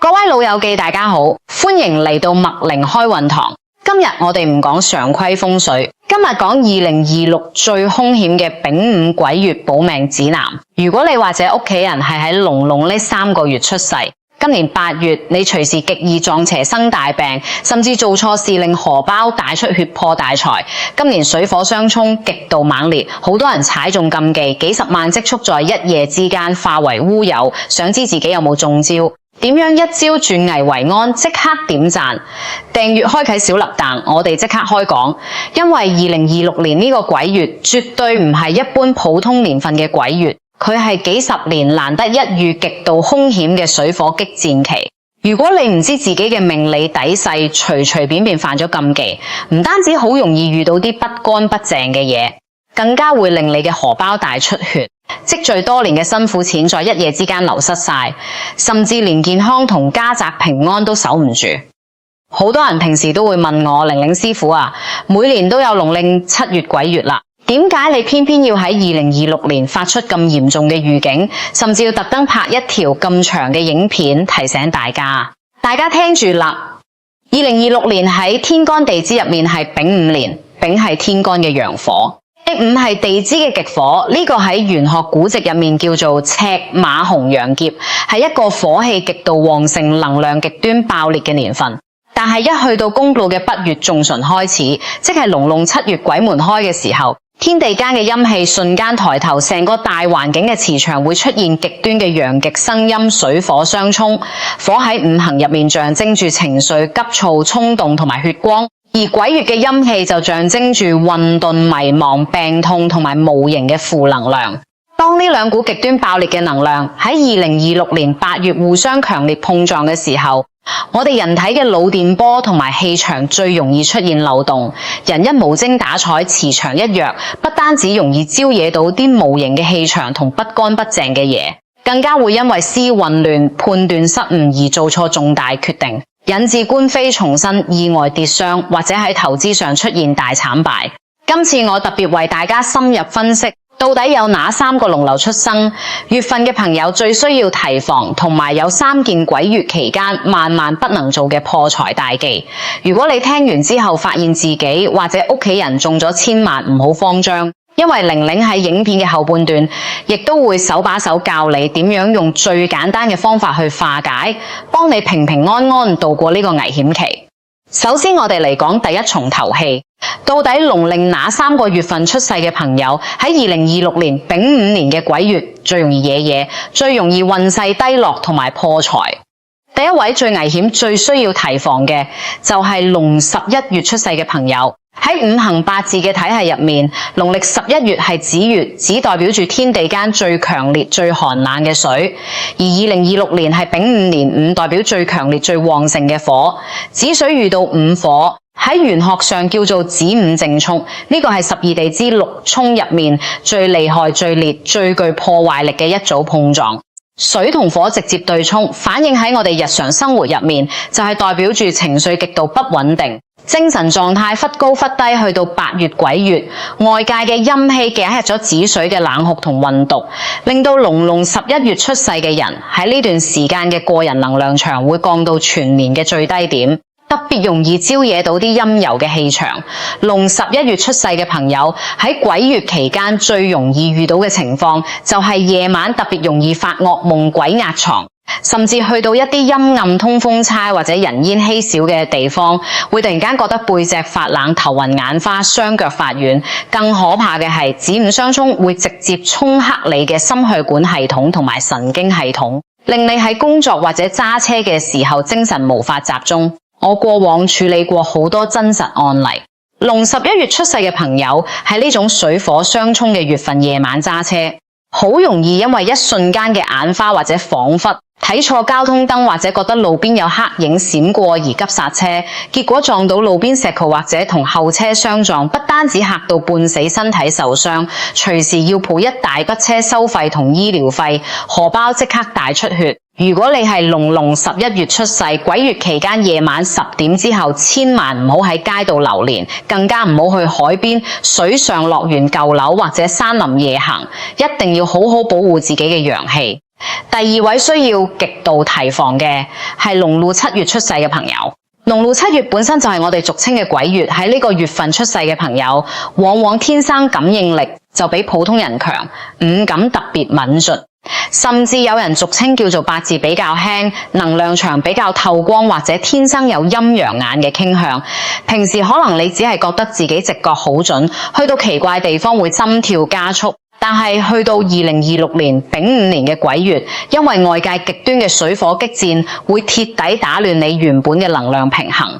各位老友記大家好，歡迎嚟到麥玲開運堂。今日我哋唔講常規風水，今日講2026最兇險嘅丙午鬼月保命指南。如果你或者屋企人係喺龍龍呢3個月出世，今年8月你隨時極易撞邪生大病，甚至做錯事令荷包大出血破大財。今年水火相沖極度猛烈，好多人踩中禁忌，幾十萬積蓄在一夜之間化為烏有。想知自己有冇中招？點樣一朝轉危為安？即刻點讚、訂閱、開啟小粒彈，我哋即刻開講。因為2026年呢個鬼月絕對唔係一般普通年份嘅鬼月，佢係幾十年難得一遇極度兇險嘅水火激戰期。如果你唔知自己嘅命理底細，隨便犯咗禁忌，唔單止好容易遇到啲不乾不淨嘅嘢，更加會令你嘅荷包大出血。積聚多年嘅辛苦錢在一夜之間流失晒，甚至連健康同家宅平安都守唔住。好多人平時都會問我，玲玲師傅啊，每年都有農曆7月鬼月啦，點解你偏偏要喺2026年發出咁嚴重嘅預警，甚至要特登拍一條咁長嘅影片提醒大家？大家聽住啦，2026年喺天干地支入面係丙午年，丙係天干嘅陽火。午係地支嘅極火，呢個喺玄學古籍入面叫做赤馬紅陽劫，係一個火氣極度旺盛、能量極端爆裂嘅年份。但係一去到公布嘅北月仲旬開始，即係龍龍7月鬼門開嘅時候，天地間嘅陰氣瞬間抬頭，成個大環境嘅磁場會出現極端嘅陽極生陰，水火相沖。火喺五行入面象徵住情緒、急躁、衝動同埋血光。而鬼月嘅陰氣就象徵住混沌、迷茫、病痛同埋無形嘅負能量。當呢兩股極端爆裂嘅能量喺2026年8月互相強烈碰撞嘅時候，我哋人體嘅腦電波同埋氣場最容易出現漏洞。人一無精打采，磁場一弱，不單止容易招惹到啲無形嘅氣場同不乾不淨嘅嘢，更加會因為思維混亂、判斷失誤而做錯重大決定，引致官非從身、意外跌傷，或者喺投資上出現大慘敗。今次我特別為大家深入分析，到底有哪3個龍流出生月份嘅朋友最需要提防，同埋有3件鬼月期間萬萬不能做嘅破財大忌。如果你聽完之後發現自己或者屋企人中咗，千萬唔好慌張，因為玲玲喺影片嘅後半段亦都會手把手教你點樣用最簡單嘅方法去化解，幫你平平安安度過呢個危險期。首先我哋嚟講第一重頭戲，到底農曆哪3個月份出世嘅朋友喺2026年丙午年嘅鬼月最容易惹嘢，最容易運勢低落同埋破財。第一位最危險、最需要提防嘅就係農11月出世嘅朋友。喺五行八字嘅體系入面，農曆11月係子月，只代表住天地間最強烈、最寒冷嘅水；而2026年係丙午年，午代表最強烈、最旺盛嘅火。子水遇到午火，喺玄學上叫做子午正沖，呢個係12地支6沖入面最厲害、最烈、最具破壞力嘅一組碰撞。水同火直接對沖，反映喺我哋日常生活入面，就係代表住情緒極度不穩定，精神狀態忽高忽低。去到8月鬼月，外界嘅陰氣夾入咗子水嘅冷酷同混毒，令到龍龍11月出世嘅人喺呢段時間嘅個人能量場會降到全年嘅最低點，特別容易招惹到啲陰柔嘅氣場。龍11月出世嘅朋友喺鬼月期間最容易遇到嘅情況，就係夜晚特別容易發噩夢、鬼壓床，甚至去到一啲陰暗、通風差或者人煙稀少嘅地方，會突然間覺得背脊發冷、頭暈眼花、雙腳發軟。更可怕嘅係子午相沖會直接沖克你嘅心血管系統同埋神經系統，令你喺工作或者揸車嘅時候精神無法集中。我過往處理過好多真實案例，龍11月出世嘅朋友喺呢種水火相沖嘅月份夜晚揸車，好容易因為一瞬間嘅眼花或者恍惚，睇錯交通燈或者覺得路邊有黑影閃過而急剎車，結果撞到路邊石渠或者同後車相撞，不單止嚇到半死，身體受傷，隨時要賠一大筆車收費同醫療費，荷包即刻大出血。如果你係龍龍11月出世，鬼月期間夜晚10點之後，千萬唔好喺街度流連，更加唔好去海邊、水上樂園舊樓或者山林夜行，一定要好好保護自己嘅陽氣。第二位需要極度提防嘅係農曆7月出世嘅朋友。農曆7月本身就係我哋俗稱嘅鬼月，喺呢個月份出世嘅朋友，往往天生感應力就比普通人強，五感特別敏銳，甚至有人俗稱叫做八字比較輕，能量場比較透光，或者天生有陰陽眼嘅傾向。平時可能你只係覺得自己直覺好準，去到奇怪地方會心跳加速。但係去到2026年丙午年嘅鬼月，因為外界極端嘅水火激戰，會徹底打亂你原本嘅能量平衡。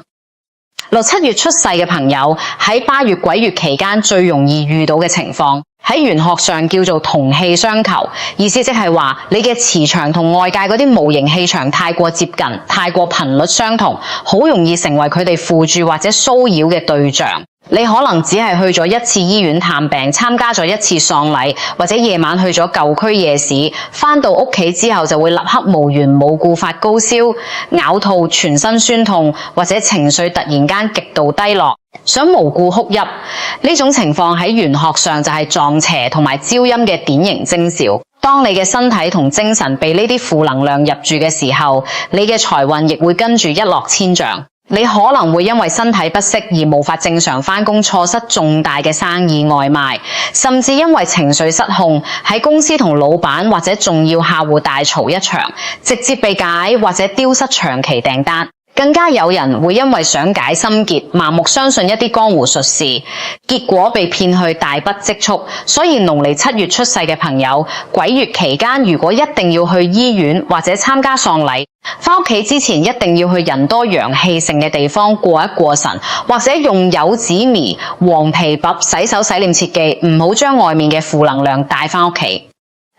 6、7月出世嘅朋友喺8月鬼月期間最容易遇到嘅情況，喺玄學上叫做同氣相求，意思即係話你嘅磁場同外界嗰啲無形氣場太過接近，太過頻率相同，好容易成為佢哋附住或者騷擾嘅對象。你可能只係去咗一次醫院探病，參加咗一次喪禮，或者夜晚去咗舊區夜市，返到屋企之後就會立刻無緣無故發高燒、嘔吐、全身酸痛，或者情緒突然間極度低落，想無故哭泣。呢種情況喺玄學上就係撞邪同埋招陰嘅典型徵兆。當你嘅身體同精神被呢啲負能量入住嘅時候，你嘅財運亦會跟住一落千丈。你可能會因為身體不適而無法正常返工，錯失重大嘅生意外賣，甚至因為情緒失控，喺公司同老闆或者重要客戶大吵一場，直接被解或者丟失長期訂單。更加有人會因為想解心結，盲目相信一啲江湖術士，結果被騙去大筆積蓄。所以農曆7月出世嘅朋友，鬼月期間如果一定要去醫院或者參加喪禮，返屋企之前一定要去人多陽氣盛嘅地方過一過神，或者用柚子糜、黃皮薄洗手洗臉切記，唔好將外面嘅負能量帶返屋企。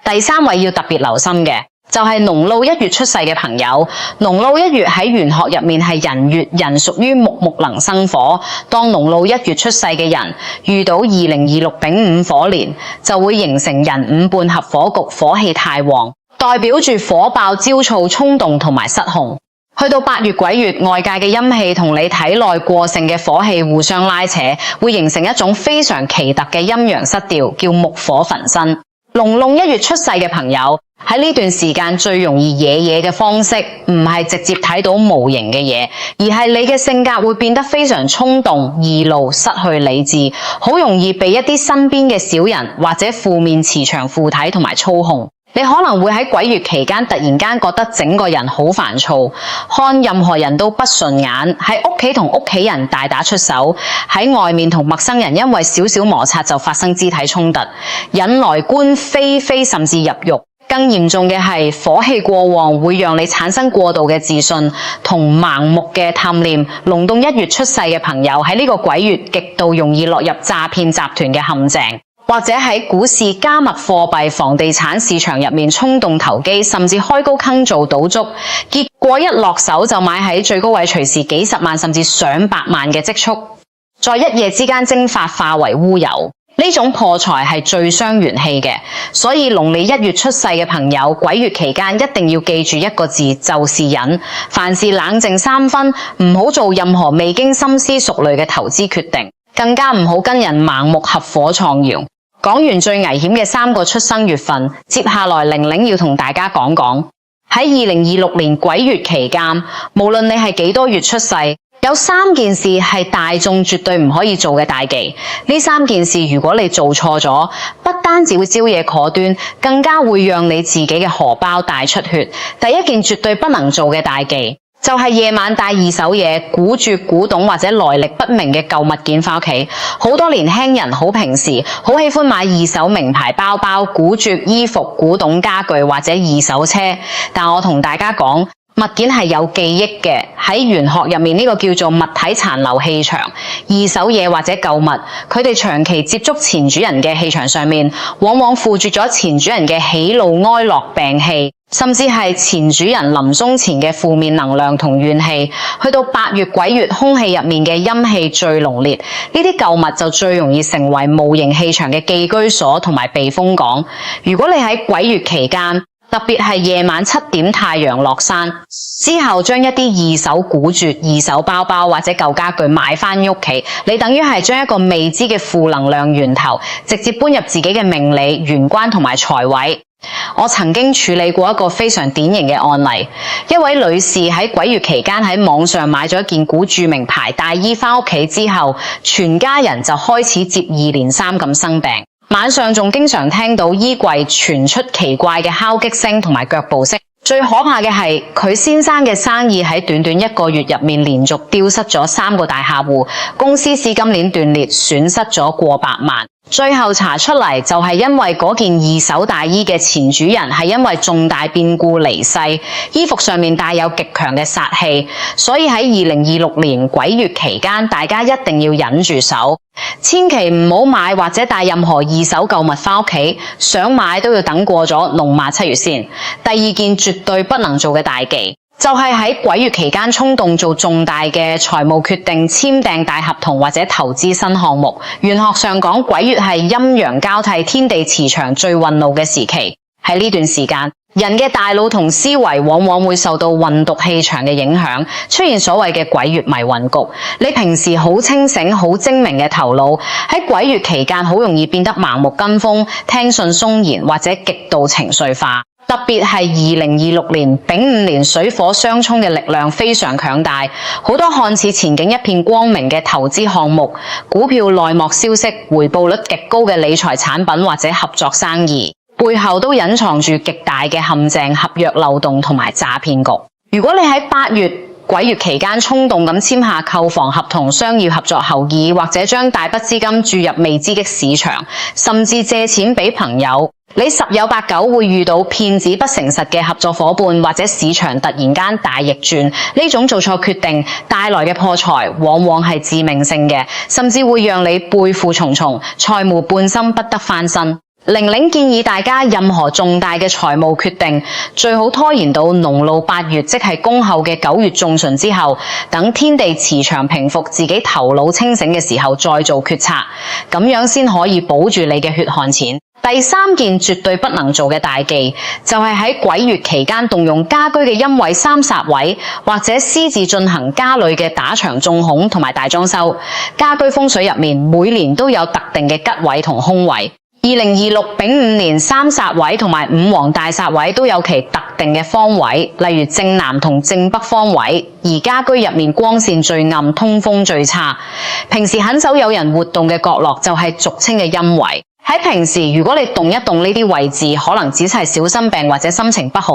第3位要特別留心嘅就係農曆1月出世嘅朋友。農曆1月喺玄學入面係人月，人屬於木，木能生火。當農曆1月出世嘅人遇到2026丙午火年，就會形成人午半合火局，火氣太旺，代表住火爆、焦躁、衝動同埋失控。去到8月鬼月，外界嘅陰氣同你體內過盛嘅火氣互相拉扯，會形成一種非常奇特嘅陰陽失調，叫木火焚身。農曆1月出世嘅朋友喺呢段時間最容易惹嘢嘅方式，唔係直接睇到無形嘅嘢，而係你嘅性格會變得非常衝動、易怒、失去理智，好容易被一啲身邊嘅小人或者負面磁場附體同埋操控。你可能會喺鬼月期間突然間覺得整個人好煩躁，看任何人都不順眼，喺屋企同屋企人大打出手，喺外面同陌生人因為少少摩擦就發生肢體衝突，引來官非非甚至入獄。更嚴重嘅係火氣過旺，會讓你產生過度嘅自信同盲目嘅貪念。農曆1月出世嘅朋友喺呢個鬼月極度容易落入詐騙集團嘅陷阱，或者喺股市、加密貨幣、房地產市場入面衝動投機，甚至開高坑做賭注，結果一落手就買喺最高位，隨時幾十萬甚至上百萬嘅積蓄，在一夜之間蒸發化為烏有。呢種破財係最傷元氣嘅，所以農曆1月出世嘅朋友，鬼月期間一定要記住一個字，就是忍。凡事冷靜3分，唔好做任何未經深思熟慮嘅投資決定，更加唔好跟人盲目合夥創業。講完最危險嘅3個出生月份，接下來玲玲要同大家講講喺2026年鬼月期間，無論你係幾多月出世，有3件事係大眾絕對唔可以做嘅大忌。呢3件事如果你做錯咗，不單止會招惹禍端，更加會讓你自己嘅荷包大出血。第一件絕對不能做嘅大忌，就係夜晚帶二手嘢、古著、古董或者來歷不明嘅舊物件返屋企。好多年輕人好平時，好喜歡買二手名牌包包、古著衣服、古董家具或者二手車。但我同大家講，物件係有記憶嘅，喺玄學入面呢個叫做物體殘留氣場。二手嘢或者舊物，佢哋長期接觸前主人嘅氣場上面，往往附住咗前主人嘅喜怒哀樂病氣，甚至係前主人臨終前嘅負面能量同怨氣。去到8月鬼月，空氣入面嘅陰氣最濃烈，呢啲舊物就最容易成為無形氣場嘅寄居所同埋避風港。如果你喺鬼月期間，特別係夜晚7點太陽落山之後，將一啲二手古著、二手包包或者舊家具買返屋企，你等於係將一個未知嘅負能量源頭直接搬入自己嘅命理、玄關同埋財位。我曾經處理過一個非常典型嘅案例，一位女士喺鬼月期間喺網上買咗一件古著名牌大衣返屋企之後，全家人就開始接二連三咁生病，晚上仲經常聽到衣櫃傳出奇怪嘅敲擊聲同埋腳步聲。最可怕嘅係佢先生嘅生意喺短短1個月入面連續丟失咗3個大客戶，公司資金鏈斷裂，損失咗過百萬。最後查出嚟就係因為嗰件二手大衣嘅前主人係因為重大變故離世，衣服上面帶有極強嘅殺氣，所以喺2026年鬼月期間，大家一定要忍住手，千祈唔好買或者帶任何二手舊物返屋企，想買都要等過咗龍馬7月先。第二件絕對不能做嘅大忌，就係喺鬼月期間衝動做重大嘅財務決定，簽訂大合同或者投資新項目。玄學上講，鬼月係陰陽交替、天地磁場最運怒嘅時期。喺呢段時間，人嘅大腦同思維往往會受到運毒氣場嘅影響，出現所謂嘅鬼月迷魂局。你平時好清醒、好精明嘅頭腦，喺鬼月期間好容易變得盲目跟風、聽信鬆言或者極度情緒化。特別係2026年丙午年水火相沖嘅力量非常強大，好多看似前景一片光明嘅投資項目、股票內幕消息、回報率極高嘅理財產品或者合作生意，背後都隱藏住極大嘅陷阱、合約漏洞同埋詐騙局。如果你喺8月鬼月期間衝動咁簽下購房合同、商業合作後議，或者將大筆資金注入未知嘅市場，甚至借錢俾朋友，你十有八九會遇到騙子不誠實嘅合作夥伴，或者市場突然間大逆轉。呢種做錯決定帶來嘅破財往往係致命性嘅，甚至會讓你背負重重，財無半生不得翻身。玲玲建議大家任何重大嘅財務決定，最好拖延到農曆8月，即係公後嘅9月中旬之後，等天地磁場平復，自己頭腦清醒嘅時候再做決策，咁樣先可以保住你嘅血汗錢。第三件絕對不能做嘅大忌，就係喺鬼月期間動用家居嘅陰位、三煞位，或者私自進行家裏嘅打牆、種孔同埋大裝修。家居風水入面每年都有特定嘅吉位同凶位。2026丙午年三煞位同埋五黃大煞位都有其特定嘅方位，例如正南同正北方位。而家居入面光線最暗，通風最差，平時很少有人活動嘅角落就係俗稱嘅陰位。喺平時如果你動一動呢啲位置，可能只係小心病或者心情不好，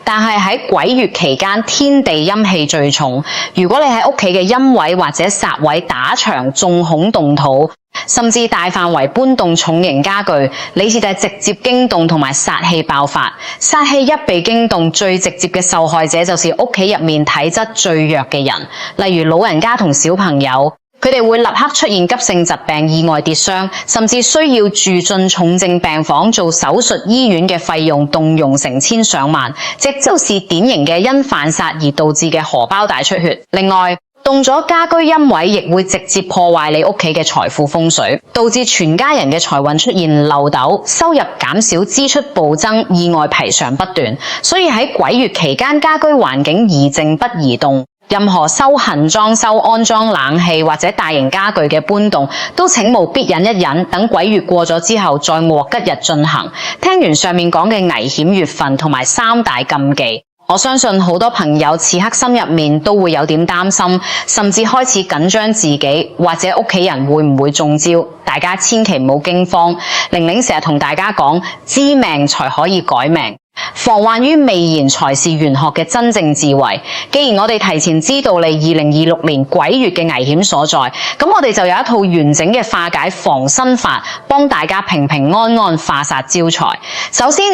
但係喺鬼月期間天地陰氣最重，如果你喺屋企嘅陰位或者煞位打牆、種孔動土，甚至大範圍搬動重型家具，你就係直接驚動同埋煞氣爆發。煞氣一被驚動，最直接嘅受害者就是屋企入面體質最弱嘅人，例如老人家同小朋友。佢哋會立刻出現急性疾病、意外跌傷，甚至需要住進重症病房做手術，醫院嘅費用動用成千上萬，這就是典型嘅因犯煞而導致嘅荷包大出血。另外，動咗家居陰位亦會直接破壞你屋企嘅財富風水，導致全家人嘅財運出現漏斗，收入減少，支出暴增，意外賠償不斷。所以喺鬼月期間，家居環境宜靜不宜動。任何修行、裝修、安裝冷氣或者大型家具嘅搬動，都請務必忍一忍，等鬼月過咗之後再獲吉日進行。聽完上面講嘅危險月份同埋3大禁忌，我相信好多朋友此刻心入面都會有點擔心，甚至開始緊張自己或者屋企人會唔會中招。大家千祈唔好驚慌。玲玲成日同大家講，知命才可以改命。防患於未然才是玄學嘅真正智慧。既然我哋提前知道你2026年鬼月嘅危險所在，咁我哋就有一套完整嘅化解防身法，幫大家平平安安化煞招財。首先，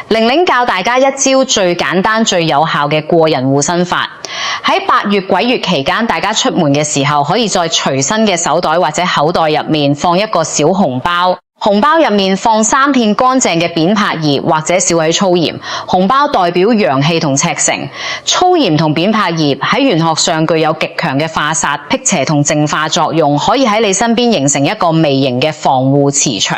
玲玲教大家一招最簡單最有效嘅過人護身法。喺8月鬼月期間，大家出門嘅時候，可以在隨身嘅手袋或者口袋入面放一個小紅包。紅包入面放3片乾淨嘅扁柏葉或者小許粗鹽，紅包代表陽氣同赤誠。粗鹽同扁柏葉喺玄學上具有極強嘅化煞、辟邪同淨化作用，可以喺你身邊形成一個微型嘅防護磁場，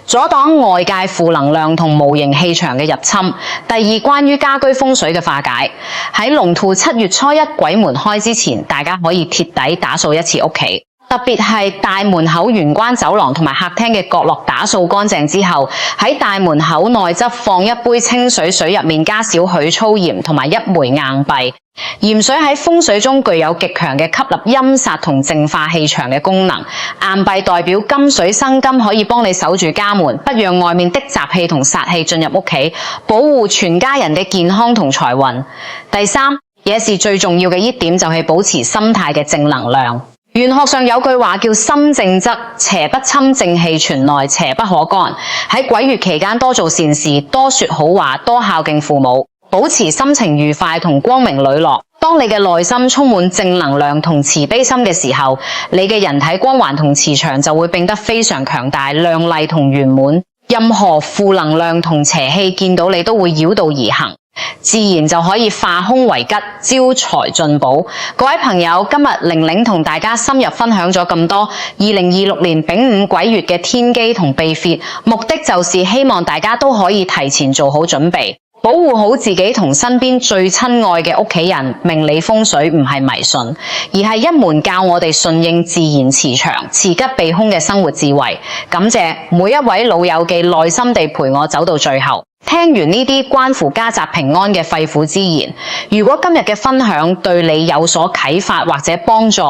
阻擋外界負能量同無形氣場嘅入侵。第二，關於家居風水嘅化解，喺龍兔7月初1鬼門開之前，大家可以徹底打掃一次屋企。特別係大門口玄關走廊同埋客廳嘅角落打掃乾淨之後，喺大門口內側放一杯清水，水入面加少許粗鹽同埋一枚硬幣。鹽水喺風水中具有極強嘅吸納陰煞同淨化氣場嘅功能，硬幣代表金水生金，可以幫你守住家門，不讓外面的雜氣同煞氣進入屋企，保護全家人嘅健康同財運。第三，也是最重要嘅一點，就係保持心態嘅正能量。玄學上有句話叫心正則邪不侵，正氣存內，邪不可干。喺鬼月期間多做善事，多說好話，多孝敬父母，保持心情愉快同光明磊落。當你嘅內心充滿正能量同慈悲心嘅時候，你嘅人體光環同磁場就會變得非常強大、亮麗同圓滿。任何負能量同邪氣見到你都會繞道而行，自然就可以化凶為吉，招財進寶。各位朋友，今日玲玲同大家深入分享咗咁多2026年丙午鬼月嘅天機同秘訣，目的就是希望大家都可以提前做好準備，保護好自己同身邊最親愛嘅屋企人。命理風水唔係迷信，而係一門教我哋順應自然磁場、趨吉避凶嘅生活智慧。感謝每一位老友記耐心地陪我走到最後。聽完呢啲關乎家宅平安嘅肺腑之言，如果今日嘅分享對你有所啟發或者幫助，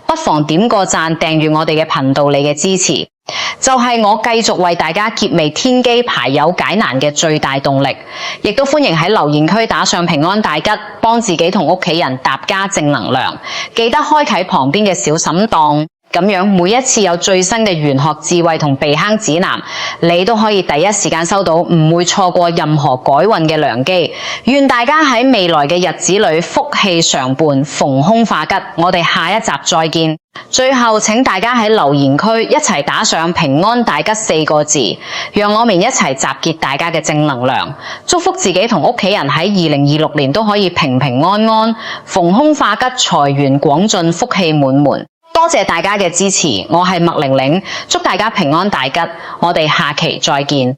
不妨點個讚，訂閱我哋嘅頻道，你嘅支持就係我繼續為大家揭微天機排憂解難嘅最大動力。亦都歡迎喺留言區打上平安大吉，幫自己同屋企人搭加正能量。記得開啟旁邊嘅小審檔，咁樣每一次有最新嘅玄學智慧同避坑指南，你都可以第一時間收到，唔會錯過任何改運嘅良機。願大家喺未來嘅日子裏福氣常伴，逢凶化吉。我哋下一集再見。最後請大家喺留言區一齊打上平安大吉4個字，讓我們一齊集結大家嘅正能量，祝福自己同屋企人喺2026年都可以平平安安，逢凶化吉，財源廣進，福氣滿門。多謝大家嘅支持，我係麥玲玲，祝大家平安大吉，我哋下期再見。